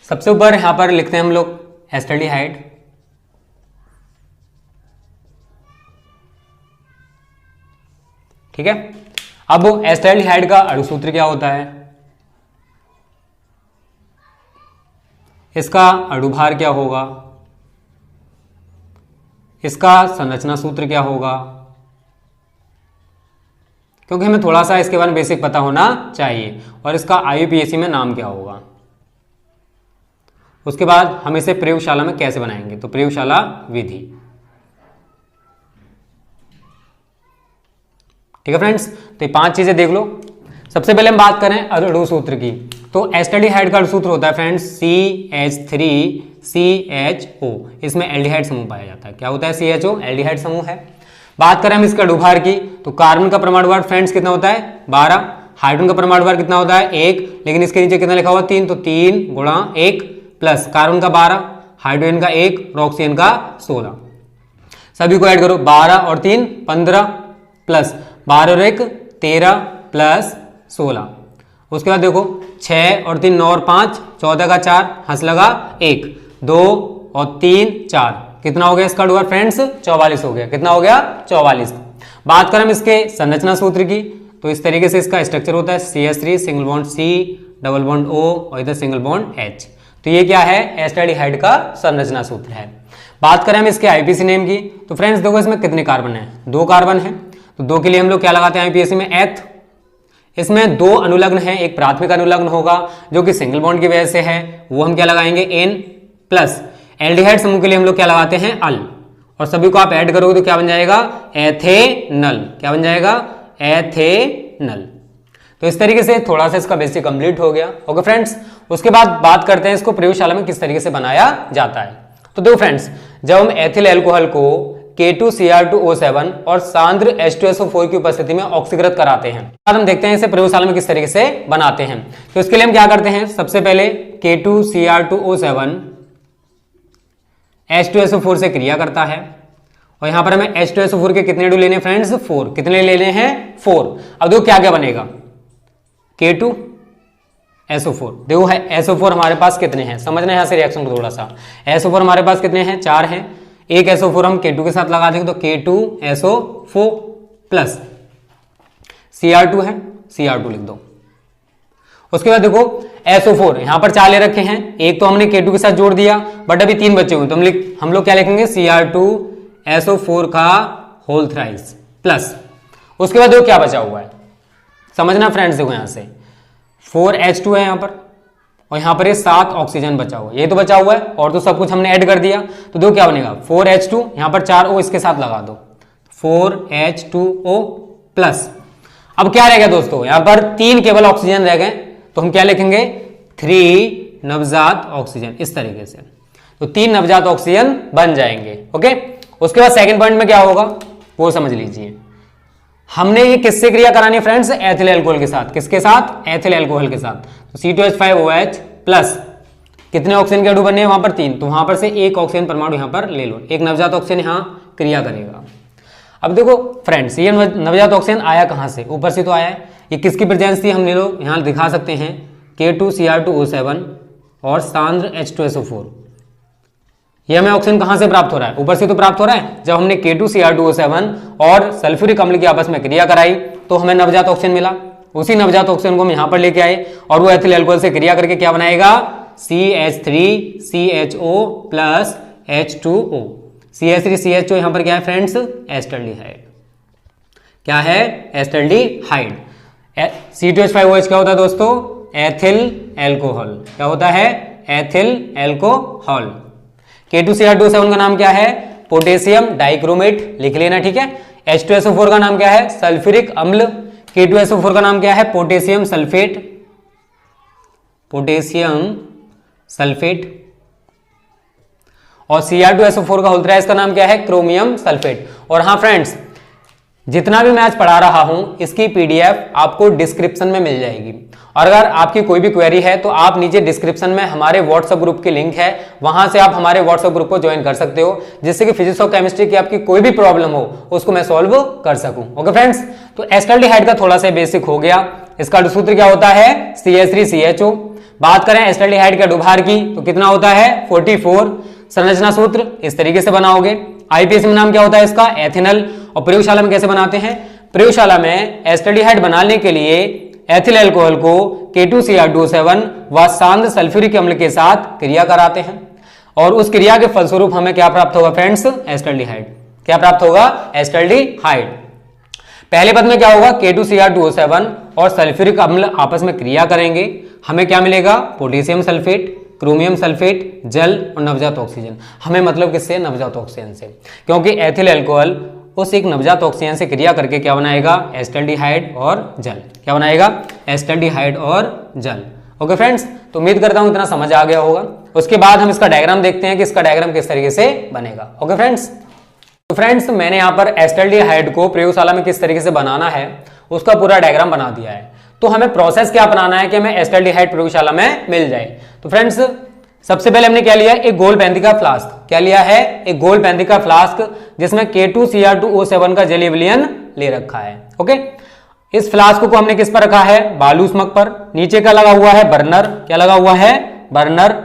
सबसे ऊपर यहां पर लिखते हैं हम लोग एस्टल्डिहाइड, ठीक है। अब एस्टल्डिहाइड का अणुसूत्र क्या होता है, इसका अणुभार क्या होगा, इसका संरचना सूत्र क्या होगा, क्योंकि हमें थोड़ा सा इसके बारे में बेसिक पता होना चाहिए, और इसका IUPAC में नाम क्या होगा। उसके बाद हम इसे प्रयोगशाला में कैसे बनाएंगे, तो प्रयोगशाला विधि, ठीक है फ्रेंड्स। तो ये 5 चीजें देख लो। सबसे पहले हम बात करें अणुसूत्र की, तो एस्टल्डिहाइड का अणुसूत्र होता है फ्रेंड्स CH3CHO, इसमें एल्डिहाइड समूह पाया जाता है। क्या होता है, CHO एल्डिहाइड समूह है। बात करें हम इसका अणुभार की, तो कार्बन का परमाणु भार फ्रेंड्स कितना होता है 12, हाइड्रोजन का परमाणु भार कितना होता है 1, लेकिन इसके नीचे कितना लिखा हुआ 3, तो 3 गुणा 1 प्लस कार्बन का 12, हाइड्रोजन का 1 और ऑक्सीजन का 16, सभी को ऐड करो 12 और 3 15 प्लस 12 और 1 13 प्लस 16। उसके बाद देखो 6 और 3 9 और 5 14 का 4, हंस लगा 1 2 और 3 4, कितना हो गया इसका अणुभार फ्रेंड्स 44 हो गया। कितना हो गया 44। बात करें हम इसके संरचना सूत्र की, तो इस तरीके से इसका स्ट्रक्चर होता है CH3 single bond C double bond O और इधर सिंगल बॉन्ड H। तो ये क्या है, एस्टल्डिहाइड का संरचना सूत्र है। बात करें हम इसके IUPAC नेम की, तो फ्रेंड्स देखो इसमें कितने कार्बन है, 2 कार्बन है, तो 2 के लिए हम लोग क्या लगाते हैं IUPAC में एथ। इसमें 2 अनुलग्न है, एक प्राथमिक अनुलग्न होगा जो कि सिंगल बॉन्ड की वजह से है, वो हम क्या लगाएंगे N प्लस एल्डिहाइड समूह के लिए हम लोग क्या लगाते हैं अल, और सभी को आप ऐड करोगे तो क्या बन जाएगा एथेनल। क्या बन जाएगा एथेनल। तो इस तरीके से थोड़ा सा इसका बेसिक कंप्लीट हो गया। ओके फ्रेंड्स, उसके बाद बात करते हैं इसको प्रयोगशाला में किस तरीके से बनाया जाता है। तो देखो फ्रेंड्स, जब हम एथिल अल्कोहल को K2Cr2O7 और सांद्र H2SO4 की उपस्थिति में ऑक्सीकृत कराते हैं, बाद हम देखते हैं इसे प्रयोगशाला में किस तरीके से बनाते हैं। तो इसके लिए हम क्या करते हैं, सबसे पहले K2Cr2O7 H2SO4 से क्रिया करता है, और यहां पर हमें H2SO4 के कितने अणु लेने हैं फ्रेंड्स 4, कितने लेने हैं 4। अब देखो क्या क्या बनेगा K2SO4, देखो है SO4 हमारे पास कितने हैं, समझना यहां से रिएक्शन को थोड़ा सा। SO4 हमारे पास कितने हैं 4 हैं, एक SO4 हम K2 के साथ लगा देंगे तो K2SO4 प्लस Cr2 है, Cr2 लिख दो। उसके बाद देखो SO4 यहां पर 4 ले रखे हैं, एक तो हमने K2 के साथ जोड़ दिया, बट अभी 3 बचे हुए, तो हम लोग क्या लिखेंगे Cr2SO4 का होल थ्राइस प्लस। उसके बाद देखो क्या बचा हुआ है, समझना फ्रेंड्स, देखो यहां से 4H2 है यहां पर, और यहां पर ये 7 ऑक्सीजन बचा हुआ है, ये तो बचा हुआ है, और तो सब कुछ हमने ऐड कर दिया, तो देखो क्या बनेगा 4H2, यहां पर 4 O इसके साथ लगा दो 4H2O प्लस। अब क्या रह गया दोस्तों, यहां पर 3 केवल ऑक्सीजन रह गए, तो हम क्या लिखेंगे 3 नवजात ऑक्सीजन, इस तरीके से, तो 3 नवजात ऑक्सीजन बन जाएंगे। ओके, उसके बाद सेकंड पॉइंट में क्या होगा वो समझ लीजिए। हमने ये किससे क्रिया करानी है फ्रेंड्स, एथिल अल्कोहल के साथ। किसके साथ, एथिल अल्कोहल के साथ। तो C2H5OH प्लस कितने ऑक्सीजन के अणु बने हैं वहां पर 3, तो वहां पर से एक ऑक्सीजन परमाणु यहां पर ले लो, एक नवजात ऑक्सीजन यहां क्रिया करेगा। अब देखो फ्रेंड्स, ये नवजात ऑक्सीजन आया कहां से, ऊपर से तो आया है। ये किसकी प्रेजेंस थी, हम लोग यहां दिखा सकते हैं K2Cr2O7 और सांद्र H2SO4। ये हमें ऑक्सीजन कहां से प्राप्त हो रहा है, ऊपर से तो प्राप्त हो रहा है। जब हमने K2Cr2O7 और सल्फ्यूरिक अम्ल की आपस में क्रिया कराई तो हमें नवजात ऑक्सीजन मिला, उसी नवजात ऑक्सीजन को हम यहां पर लेके आए, और वो एथिल अल्कोहल से क्रिया करके क्या बनाएगा CH3CHO प्लस H2O। CH3CHO यहां पर क्या है फ्रेंड्स, एस्टल्डिहाइड। क्या है, एस्टल्डिहाइड। C2H5OH क्या होता है दोस्तों, एथिल अल्कोहल। क्या होता है, एथिल अल्कोहल। K2Cr2O7 का नाम क्या है, पोटेशियम डाइक्रोमेट, लिख लेना ठीक है। H2SO4 का नाम क्या है, सल्फ्यूरिक अम्ल। K2SO4 का नाम क्या है, पोटेशियम सल्फेट, पोटेशियम सल्फेट। और Cr2SO4 का होल थ्राइस का नाम क्या है, क्रोमियम सल्फेट। और हाँ फ्रेंड्स, जितना भी मैं आज पढ़ा रहा हूं इसकी PDF आपको डिस्क्रिप्शन में मिल जाएगी, और अगर आपकी कोई भी क्वेरी है तो आप नीचे डिस्क्रिप्शन में हमारे व्हाट्सएप ग्रुप की लिंक है, वहां से आप हमारे व्हाट्सएप ग्रुप को ज्वाइन कर सकते हो, जिससे कि फिजिक्स और केमिस्ट्री की आपकी कोई भी प्रॉब्लम हो उसको मैं सॉल्व कर सकूं। ओके फ्रेंड्स, तो एस्टल्डिहाइड का थोड़ा सा बेसिक हो गया। इसका सूत्र क्या होता है, CH3CHO बात करें एस्टल्डिहाइड के अणुभार की तो कितना होता है 44। संरचना सूत्र इस तरीके से बनाओगे। आईपीएस में नाम क्या होता है इसका एथिनल। और प्रयोगशाला में कैसे बनाते हैं, प्रयोगशाला में एस्टल्डिहाइड बनाने के लिए एथिल अल्कोहल को K2Cr2O7 व सांद्र सल्फ्यूरिक अम्ल के साथ क्रिया कराते हैं और उस क्रिया के फलस्वरूप हमें क्या प्राप्त होगा फ्रेंड्स, एस्टल्डिहाइड। क्या प्राप्त होगा, एस्टल्डिहाइड। पहले पद में क्या होगा, K2Cr2O7 और सल्फ्यूरिक अम्ल आपस में क्रिया करेंगे, हमें क्या मिलेगा, पोटेशियम सल्फेट, क्रोमियम सल्फेट, जल और नवजात ऑक्सीजन। हमें मतलब किससे, नवजात ऑक्सीजन से, क्योंकि एथिल अल्कोहल उस एक नवजात ऑक्सीजन से क्रिया करके क्या बनाएगा, एस्टल्डिहाइड और जल। क्या बनाएगा, एस्टल्डिहाइड और जल। ओके फ्रेंड्स, तो उम्मीद करता हूं इतना समझ आ गया होगा। उसके बाद हम इसका डायग्राम देखते हैं कि इसका डायग्राम किस तरीके से बनेगा। ओके फ्रेंड्स, तो फ्रेंड्स मैंने यहाँ पर एस्टल्डिहाइड को प्रयोगशाला में किस तरीके से बनाना है उसका पूरा डायग्राम बना दिया है। तो हमें प्रोसेस क्या अपनाना है कि हमें एस्टल्डिहाइड प्रयोगशाला में मिल जाए। तो फ्रेंड्स सबसे पहले हमने क्या लिया, एक गोल पैंती का फ्लास्क। क्या लिया है, एक गोल पैंती का फ्लास्क जिसमें K2Cr2O7 का जलीय विलयन ले रखा है। ओके, इस फ्लास्क को हमने किस पर रखा है, बालू स्मक पर। नीचे क्या लगा हुआ है, बर्नर। क्या लगा हुआ है, बर्नर।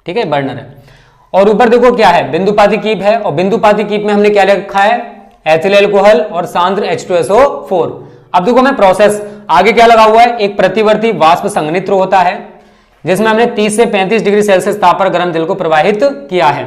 ठीक है, बर्नर है। और ऊपर देखो क्या है, बिंदुपाती कीप है। और बिंदुपाती कीप में हमने क्या रखा है, एथिल अल्कोहल और सांद्र H2SO4। अब देखो हमें प्रोसेस आगे क्या लगा हुआ है, एक प्रतिवर्ती वाष्प संघनित्र होता है जिसमें हमने 30 से 35 डिग्री सेल्सियस ताप पर गर्म जल को प्रवाहित किया है।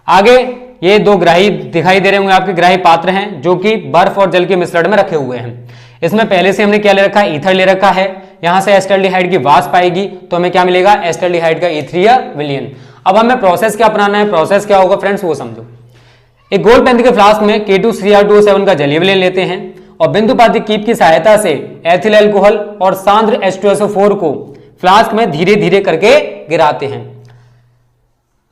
आगे ये दो ग्राही दिखाई दे रहे होंगे आपके, ग्राही पात्र हैं जो कि बर्फ और जल के मिश्रण में रखे हुए हैं। इसमें पहले से हमने क्या ले रखा है, ईथर ले रखा है। यहां से एस्टल्डिहाइड की वाष्प आएगी तो हमें क्या मिलेगा, एस्टल्डिहाइड का ईथरीय विलयन। अब हमें प्रोसेस क्या अपनाना है, प्रोसेस क्या होगा फ्रेंड्स वो समझो। एक गोल पैंती के फ्लास्क में K2Cr2O7 का जलीय विलयन लेते हैं और बिंदुपाती कीप की सहायता से एथिल अल्कोहल और सांद्र H2SO4 को फ्लास्क में धीरे धीरे करके गिराते हैं।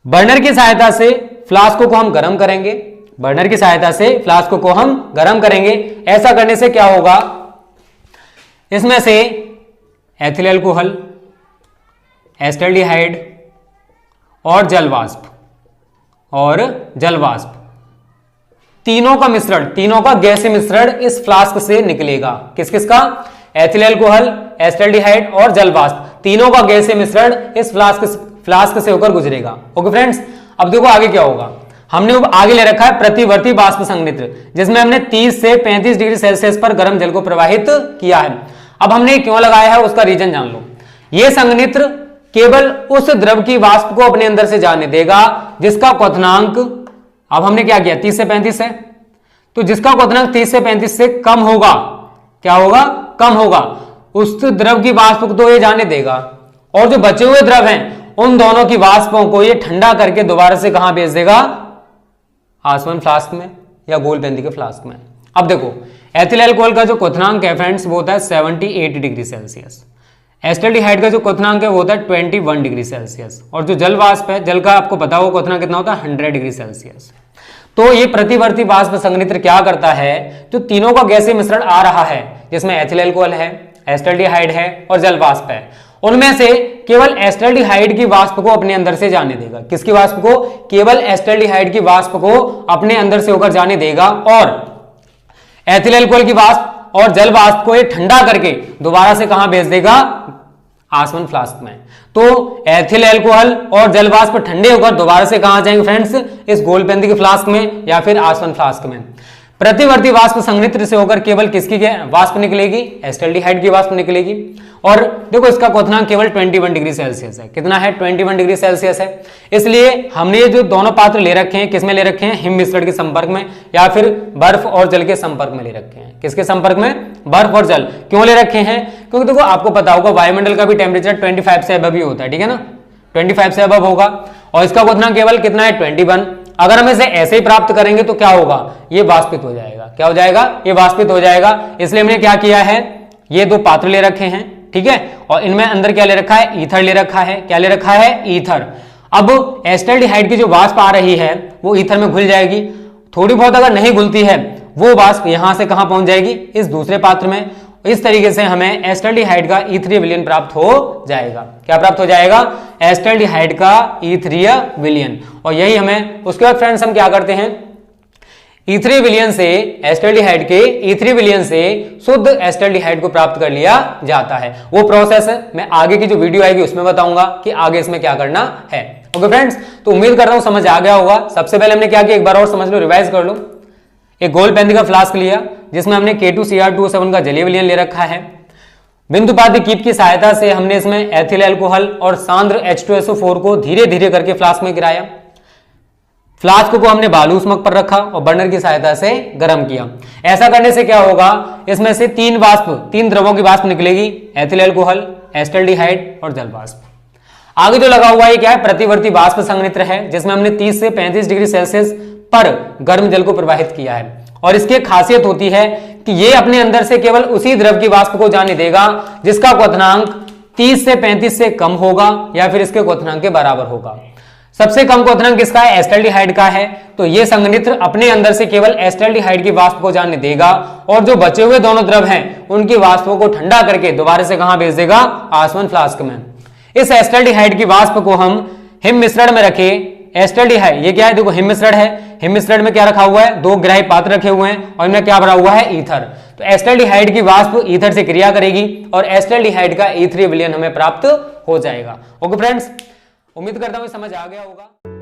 बर्नर की सहायता से फ्लास्क को हम गर्म करेंगे। बर्नर की सहायता से फ्लास्क को हम गर्म करेंगे। ऐसा करने से क्या होगा, इसमें से एथिल अल्कोहल, एस्टल्डिहाइड और जल वाष्प तीनों का मिश्रण, तीनों का गैसीय मिश्रण इस फ्लास्क से निकलेगा। किस किस का, एथिल अल्कोहल, एस्टल्डिहाइड और जल वाष्प तीनों का गैसीय मिश्रण इस फ्लास्क से होकर गुजरेगा। ओके फ्रेंड्स, अब देखो आगे क्या होगा। हमने आगे ले रखा है प्रतिवर्ती वाष्प संघनित्र जिसमें हमने 30 से 35 डिग्री सेल्सियस पर गर्म जल को प्रवाहित किया है। अब हमने क्यों लगाया है उसका रीजन जान लो। यह संघनित्र केवल उस द्रव की वाष्प को अपने अंदर से जाने देगा जिसका क्वथनांक, अब हमने क्या किया, 30 से 35 है, तो जिसका क्वथनांक 30 से 35 से कम होगा, क्या होगा, कम होगा, उस द्रव की वाष्प को तो ये जाने देगा। और जो बचे हुए द्रव हैं उन दोनों की वाष्पों को ये ठंडा करके दोबारा से कहां भेज देगा, आसवन फ्लास्क में या गोल पैंती के फ्लास्क में। अब देखो एथिल अल्कोहल का जो क्वथनांक है फ्रेंड्स वो होता है 78 डिग्री सेल्सियस। एस्टल्डिहाइड का जो क्वथनांक है वो होता है 21 डिग्री सेल्सियस। और जो जल वाष्प है, जल का आपको पता हो क्वथनांक कितना होता है, 100 डिग्री सेल्सियस। तो ये प्रतिवर्ती वाष्प संघनित्र क्या करता है, जो तीनों का गैसीय मिश्रण आ रहा है जिसमें एथिल अल्कोहल है, एस्टल्डिहाइड है और जल वाष्प है, उनमें से केवल एस्टल्डिहाइड की वाष्प को अपने अंदर से जाने देगा। किसकी वाष्प को, केवल एस्टल्डिहाइड की वाष्प को अपने अंदर से होकर जाने देगा और एथिल अल्कोहल की वाष्प और जल वाष्प को ये ठंडा करके दोबारा से कहां भेज देगा, आसवन फ्लास्क में। तो एथिल अल्कोहल और जल वाष्प ठंडे होकर दोबारा से कहां जाएंगे फ्रेंड्स, इस गोल पैंती के फ्लास्क में या फिर आसवन फ्लास्क में। प्रतिवर्ती वाष्प संघनित्र से होकर केवल किसकी वाष्प निकलेगी, एस्टल्डिहाइड की वाष्प निकलेगी। और देखो इसका क्वथनांक केवल 21 डिग्री सेल्सियस है। कितना है, 21 डिग्री सेल्सियस है। इसलिए हमने ये जो दोनों पात्र ले रखे हैं, किसमें ले रखे हैं, हिम मिश्रण के संपर्क में या फिर बर्फ और जल के संपर्क में ले रखे हैं। किसके संपर्क में, बर्फ और जल। क्यों ले रखे हैं, क्योंकि देखो आपको पता होगा वायुमंडल का भी टेम्परेचर 25 से अबव ही होता है, ठीक है ना, 25 से अबव होगा और इसका क्वथनांक केवल कितना है, 21। अगर हम इसे ऐसे ही प्राप्त करेंगे तो क्या होगा, ये वाष्पित हो जाएगा। क्या हो जाएगा, ये वाष्पित हो जाएगा। इसलिए हमने क्या किया है, ये दो पात्र ले रखे हैं, ठीक है, और इनमें अंदर क्या ले रखा है, ईथर ले रखा है। क्या ले रखा है, ईथर। अब एस्टल्डिहाइड की जो वाष्प आ रही है वो ईथर में घुल जाएगी। थोड़ी बहुत अगर नहीं घुलती है वो वाष्प यहां से कहां पहुंच जाएगी, इस दूसरे पात्र में। इस तरीके से हमें एस्टल्डिहाइड का ईथरीय विलयन प्राप्त हो जाएगा। क्या प्राप्त हो जाएगा, एस्टल्डिहाइड का ईथरीय विलयन। और यही हमें उसके बाद फ्रेंड्स हम क्या करते हैं, ईथर विलयन से एस्टल्डिहाइड के ईथर विलयन से शुद्ध एस्टल्डिहाइड को प्राप्त कर लिया जाता है। वो प्रोसेस है मैं आगे की जो वीडियो आएगी उसमें बताऊंगा कि आगे इसमें क्या करना है। ओके फ्रेंड्स, तो उम्मीद करता हूं समझ आ गया होगा। सबसे पहले हमने क्या किया, एक बार और समझ लो, रिवाइज कर लो। एक गोल पेंदी का फ्लास्क लिया जिसमें हमने K2Cr2O7 का जलीय विलयन ले रखा है। बिंदुपाती कीप की सहायता से हमने इसमें एथिल अल्कोहल और सांद्र H2SO4 को धीरे धीरे करके फ्लास्क में गिराया। फ्लास्क को हमने बालू स्मक पर रखा और बर्नर की सहायता से गर्म किया। ऐसा करने से क्या होगा, इसमें से तीन द्रवों की वाष्प निकलेगी, एथिल अल्कोहल, एस्टल्डिहाइड और जल वाष्प। आगे जो लगा हुआ है क्या है, प्रतिवर्ती वाष्प संयंत्र है जिसमें हमने 30 से 35 डिग्री सेल्सियस पर गर्म जल को प्रवाहित किया है। और इसकी खासियत होती है कि ये अपने अंदर से केवल उसी द्रव की वाष्प को जाने देगा जिसका क्वथनांक 30 से 35 से कम होगा या फिर इसके क्वथनांक के बराबर होगा। सबसे कम क्वथनांक किसका है, एस्टल्डिहाइड का है। तो ये संघनित्र अपने अंदर से केवल एस्टल्डिहाइड की वाष्प को जाने देगा और जो बचे हुए दोनों द्रव हैं उनकी वाष्पों को ठंडा करके दोबारा से कहां भेज देगा, आसवन फ्लास्क में। इस एस्टल्डिहाइड की वाष्प को हम हिम मिश्रण में रखे। एस्टल्डिहाइड ये क्या है, देखो हिम मिश्रण है। हिम मिश्रण में क्या रखा हुआ है, 2 ग्राही पात्र रखे हुए हैं और इनमें क्या भरा हुआ है, ईथर। तो एस्टल्डिहाइड की वाष्प ईथर से क्रिया करेगी और एस्टल्डिहाइड का ईथर विलयन हमें प्राप्त हो जाएगा। ओके फ्रेंड्स, उम्मीद करता हूं समझ आ गया होगा।